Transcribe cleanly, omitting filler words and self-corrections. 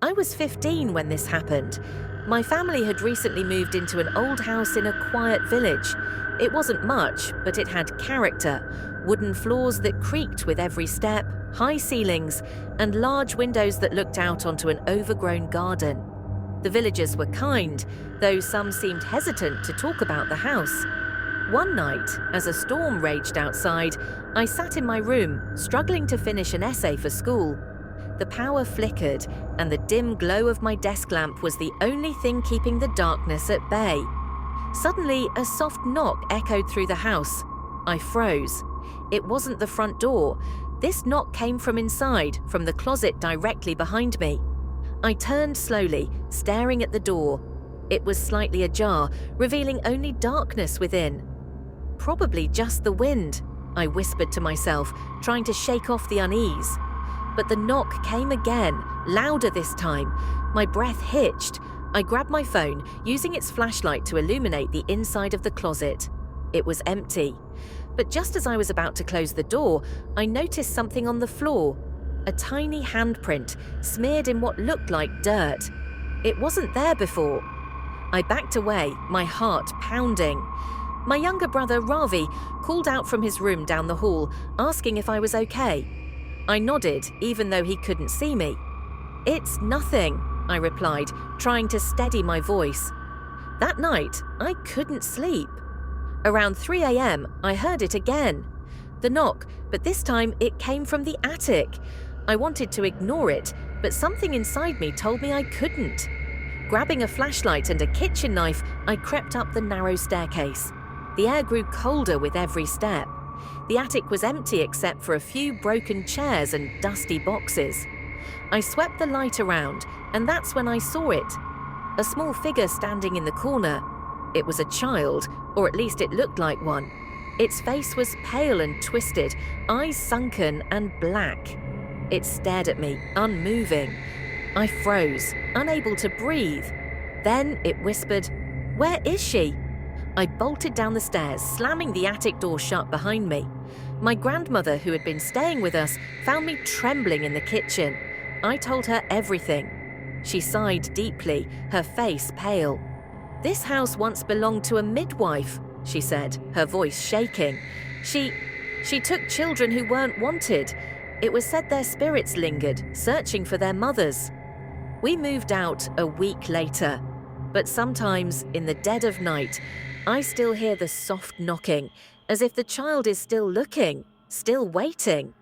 I was 15 when this happened. My family had recently moved into an old house in a quiet village. It wasn't much, but it had character. Wooden floors that creaked with every step, high ceilings, and large windows that looked out onto an overgrown garden. The villagers were kind, though some seemed hesitant to talk about the house. One night, as a storm raged outside, I sat in my room, struggling to finish an essay for school. The power flickered, and the dim glow of my desk lamp was the only thing keeping the darkness at bay. Suddenly, a soft knock echoed through the house. I froze. It wasn't the front door. This knock came from inside, from the closet directly behind me. I turned slowly, staring at the door. It was slightly ajar, revealing only darkness within. Probably just the wind, I whispered to myself, trying to shake off the unease. But the knock came again, louder this time. My breath hitched. I grabbed my phone, using its flashlight to illuminate the inside of the closet. It was empty. But just as I was about to close the door, I noticed something on the floor. A tiny handprint, smeared in what looked like dirt. It wasn't there before. I backed away, my heart pounding. My younger brother, Ravi, called out from his room down the hall, asking if I was okay. I nodded, even though he couldn't see me. "It's nothing," I replied, trying to steady my voice. That night, I couldn't sleep. Around 3 a.m., I heard it again. The knock, but this time it came from the attic. I wanted to ignore it, but something inside me told me I couldn't. Grabbing a flashlight and a kitchen knife, I crept up the narrow staircase. The air grew colder with every step. The attic was empty except for a few broken chairs and dusty boxes. I swept the light around, and that's when I saw it. A small figure standing in the corner. It was a child, or at least it looked like one. Its face was pale and twisted, eyes sunken and black. It stared at me, unmoving. I froze, unable to breathe. Then it whispered, "Where is she?" I bolted down the stairs, slamming the attic door shut behind me. My grandmother, who had been staying with us, found me trembling in the kitchen. I told her everything. She sighed deeply, her face pale. "This house once belonged to a midwife," she said, her voice shaking. She took children who weren't wanted. It was said their spirits lingered, searching for their mothers. We moved out a week later, but sometimes, in the dead of night, I still hear the soft knocking, as if the child is still looking, still waiting.